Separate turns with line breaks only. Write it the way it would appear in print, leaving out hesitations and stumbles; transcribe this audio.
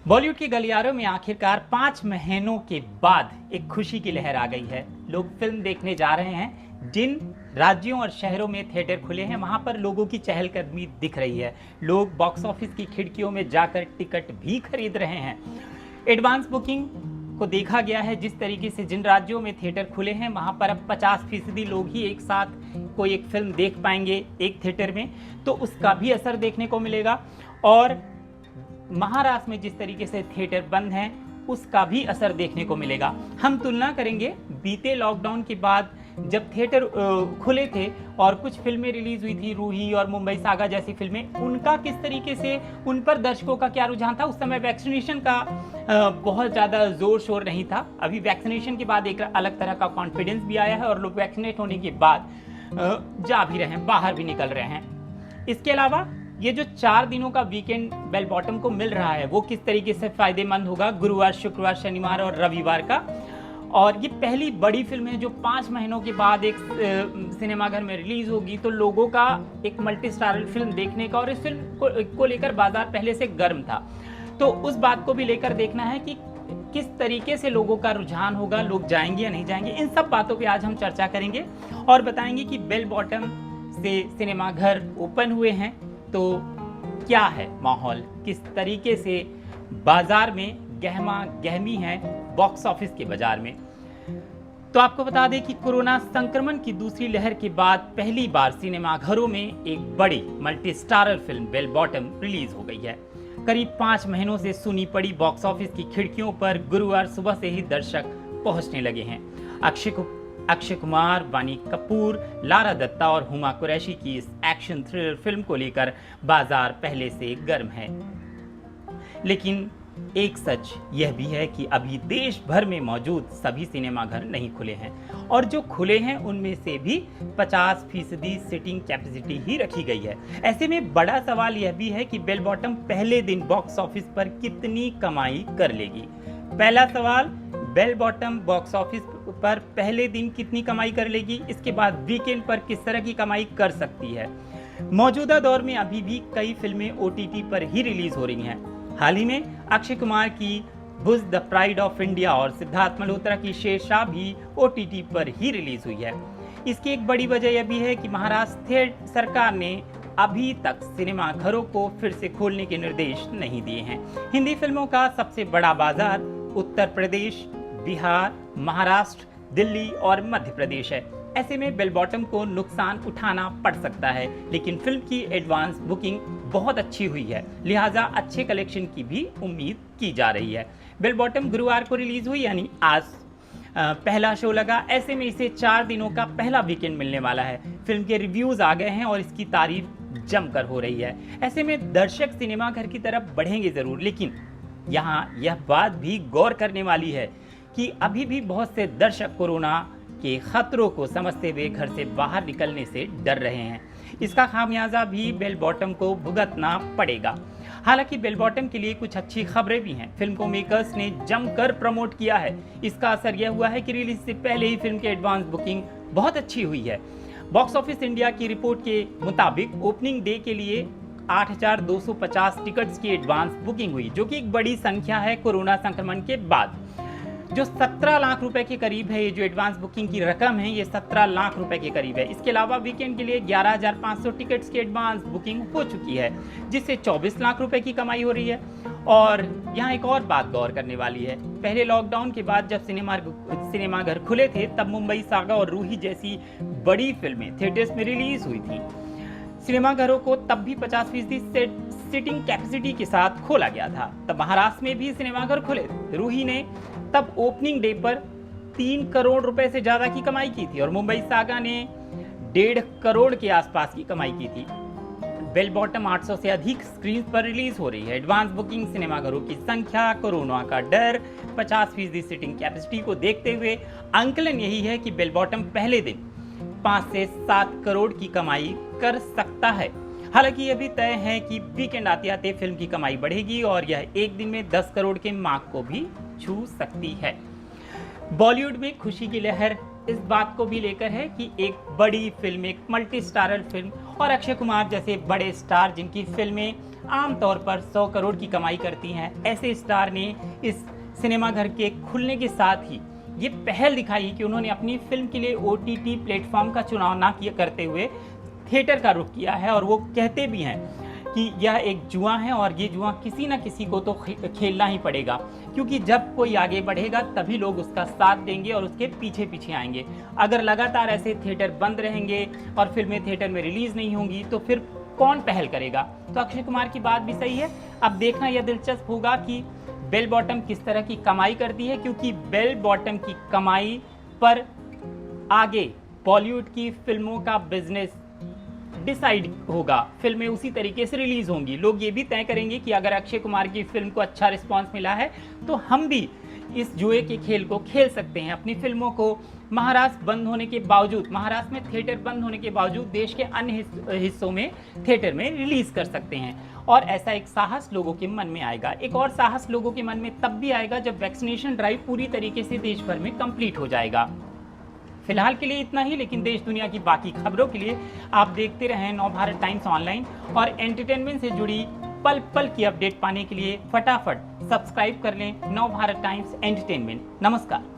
बॉलीवुड के गलियारों में आखिरकार 5 महीनों के बाद एक खुशी की लहर आ गई है। लोग फिल्म देखने जा रहे हैं। जिन राज्यों और शहरों में थिएटर खुले हैं वहां पर लोगों की चहलकदमी दिख रही है। लोग बॉक्स ऑफिस की खिड़कियों में जाकर टिकट भी खरीद रहे हैं। एडवांस बुकिंग को देखा गया है। जिस तरीके से जिन राज्यों में थिएटर खुले हैं वहां पर अब 50% लोग ही एक साथ कोई एक फिल्म देख पाएंगे एक थिएटर में, तो उसका भी असर देखने को मिलेगा। और महाराष्ट्र में जिस तरीके से थिएटर बंद हैं उसका भी असर देखने को मिलेगा। हम तुलना करेंगे बीते लॉकडाउन के बाद जब थिएटर खुले थे और कुछ फिल्में रिलीज हुई थी, रूही और मुंबई सागा जैसी फिल्में, उनका किस तरीके से उन पर दर्शकों का क्या रुझान था। उस समय वैक्सीनेशन का बहुत ज़्यादा जोर शोर नहीं था। अभी वैक्सीनेशन के बाद एक अलग तरह का कॉन्फिडेंस भी आया है और लोग वैक्सीनेट होने के बाद जा भी रहे हैं, बाहर भी निकल रहे हैं। इसके अलावा ये जो 4 दिनों का वीकेंड बेल बॉटम को मिल रहा है वो किस तरीके से फायदेमंद होगा गुरुवार, शुक्रवार, शनिवार और रविवार का। और ये पहली बड़ी फिल्म है जो 5 महीनों के बाद एक सिनेमाघर में रिलीज होगी, तो लोगों का एक मल्टी स्टारर फिल्म देखने का और इस फिल्म को लेकर बाजार पहले से गर्म था, तो उस बात को भी लेकर देखना है कि किस तरीके से लोगों का रुझान होगा, लोग जाएंगे या नहीं जाएंगे। इन सब बातों पे आज हम चर्चा करेंगे और बताएंगे कि बेल बॉटम से सिनेमाघर ओपन हुए हैं तो क्या है माहौल, किस तरीके से बाजार में गहमा गहमी है बॉक्स ऑफिस के बाजार में। तो आपको बता दें कि कोरोना संक्रमण की दूसरी लहर के बाद पहली बार सिनेमाघरों में एक बड़ी multi starrer film Bell Bottom release हो गई है। करीब 5 महीनों से सुनी पड़ी बॉक्स ऑफिस की खिड़कियों पर गुरुवार सुबह से ही दर्शक पहुंचने लगे हैं। अक्षय कुमार, वानी कपूर, लारा दत्ता और हुमा कुरैशी की इस एक्शन थ्रिलर फिल्म को लेकर बाजार पहले से गर्म है। लेकिन एक सच यह भी है कि अभी देश भर में मौजूद सभी सिनेमाघर नहीं खुले हैं और जो खुले हैं उनमें से भी 50% सीटिंग कैपेसिटी ही रखी गई है। ऐसे में बड़ा सवाल यह भी है कि बेल बॉटम पहले दिन बॉक्स ऑफिस पर कितनी कमाई कर लेगी। पहला सवाल, बेल बॉटम बॉक्स ऑफिस पर पहले दिन कितनी कमाई कर लेगी, इसके बाद वीकेंड पर किस तरह की कमाई कर सकती है। मौजूदा दौर में अभी भी कई फिल्में OTT पर ही रिलीज हो रही हैं। हाल ही में अक्षय कुमार की बुज द प्राइड ऑफ इंडिया और सिद्धार्थ मल्होत्रा की शेरशाह भी OTT पर ही रिलीज हुई है। इसकी एक बड़ी वजह यह भी है कि महाराष्ट्र सरकार ने अभी तक सिनेमाघरों को फिर से खोलने के निर्देश नहीं दिए हैं। हिंदी फिल्मों का सबसे बड़ा बाजार उत्तर प्रदेश, बिहार, महाराष्ट्र, दिल्ली और मध्य प्रदेश है। ऐसे में बेल बॉटम को नुकसान उठाना पड़ सकता है, लेकिन फिल्म की एडवांस बुकिंग बहुत अच्छी हुई है, लिहाजा अच्छे कलेक्शन की भी उम्मीद की जा रही है। बेल बॉटम गुरुवार को रिलीज हुई, यानी आज पहला शो लगा। ऐसे में इसे 4 दिनों का पहला वीकेंड मिलने वाला है। फिल्म के रिव्यूज आ गए हैं और इसकी तारीफ जमकर हो रही है। ऐसे में दर्शक सिनेमाघर की तरफ बढ़ेंगे जरूर, लेकिन यहाँ यह बात भी गौर करने वाली है कि अभी भी बहुत से दर्शक कोरोना के खतरों को समझते हुए घर से बाहर निकलने से डर रहे हैं। इसका खामियाजा भी बेल बॉटम को भुगतना पड़ेगा। हालांकि बेल बॉटम के लिए कुछ अच्छी खबरें भी हैं। फिल्म को मेकर्स ने जमकर प्रमोट किया है। इसका असर यह हुआ है कि रिलीज से पहले ही फिल्म की एडवांस बुकिंग बहुत अच्छी हुई है। बॉक्स ऑफिस इंडिया की रिपोर्ट के मुताबिक ओपनिंग डे के लिए 8,250 टिकट्स की एडवांस बुकिंग हुई, जो कि एक बड़ी संख्या है कोरोना संक्रमण के बाद। जो 17 लाख रुपए के करीब है, ये जो एडवांस बुकिंग की रकम है ये 17 लाख रुपए के करीब है। इसके अलावा वीकेंड के लिए 11,500 टिकट्स की एडवांस बुकिंग हो चुकी है, जिससे 24 लाख रुपए की कमाई हो रही है। और यहाँ एक और बात गौर करने वाली है, पहले लॉकडाउन के बाद जब सिनेमाघर खुले थे तब मुंबई सागा और रूही जैसी बड़ी फिल्में थिएटर्स में रिलीज हुई थी। सिनेमाघरों को तब भी 50% सीटिंग कैपेसिटी के साथ खोला गया था। तब महाराष्ट्र में भी सिनेमाघर खुले। रूही ने तब ओपनिंग डे पर 3 करोड़ रुपए से ज्यादा की कमाई की थी और मुंबई सागा ने 1.5 करोड़ के आसपास की कमाई की थी। बेल बॉटम 800 से अधिक स्क्रीन पर रिलीज हो रही है। एडवांस बुकिंग, सिनेमाघरों की संख्या, कोरोना का डर, 50% सीटिंग कैपेसिटी को देखते हुए आंकलन यही है कि बेल बॉटम पहले दिन 5 से 7 करोड़ की कमाई कर सकता है। हालांकि यह भी तय है कि वीकेंड आते आते फिल्म की कमाई बढ़ेगी और यह एक दिन में 10 करोड़ के मार्क को भी छू सकती है। बॉलीवुड में खुशी की लहर इस बात को भी लेकर है कि एक बड़ी फिल्म, एक मल्टी स्टारर फिल्म, और अक्षय कुमार जैसे बड़े स्टार जिनकी फिल्में आमतौर पर 100 करोड़ की कमाई करती हैं, ऐसे स्टार ने इस सिनेमाघर के खुलने के साथ ही ये पहल दिखाई कि उन्होंने अपनी फिल्म के लिए OTT प्लेटफॉर्म का चुनाव ना किया करते हुए थिएटर का रुख किया है। और वो कहते भी हैं कि यह एक जुआ है और ये जुआ किसी ना किसी को तो खेलना ही पड़ेगा, क्योंकि जब कोई आगे बढ़ेगा तभी लोग उसका साथ देंगे और उसके पीछे पीछे आएंगे। अगर लगातार ऐसे थिएटर बंद रहेंगे और फिल्में थिएटर में रिलीज नहीं होंगी तो फिर कौन पहल करेगा। तो अक्षय कुमार की बात भी सही है। अब देखना यह दिलचस्प होगा कि बेल बॉटम किस तरह की कमाई करती है, क्योंकि बेल बॉटम की कमाई पर आगे बॉलीवुड की फिल्मों का बिजनेस डिसाइड होगा। फिल्में उसी तरीके से रिलीज होंगी। लोग ये भी तय करेंगे कि अगर अक्षय कुमार की फिल्म को अच्छा रिस्पांस मिला है तो हम भी इस जुए के खेल को खेल सकते हैं। अपनी फिल्मों को महाराष्ट्र बंद होने के बावजूद, महाराष्ट्र में थिएटर बंद होने के बावजूद देश के अन्य हिस्सों में थिएटर में रिलीज कर सकते हैं। और ऐसा एक साहस लोगों के मन में आएगा। एक और साहस लोगों के मन में तब भी आएगा जब वैक्सीनेशन ड्राइव पूरी तरीके से देश भर में कंप्लीट हो जाएगा। फिलहाल के लिए इतना ही, लेकिन देश दुनिया की बाकी खबरों के लिए आप देखते रहें नवभारत टाइम्स ऑनलाइन, और एंटरटेनमेंट से जुड़ी पल पल की अपडेट पाने के लिए फटाफट सब्सक्राइब कर लें नवभारत टाइम्स एंटरटेनमेंट। नमस्कार।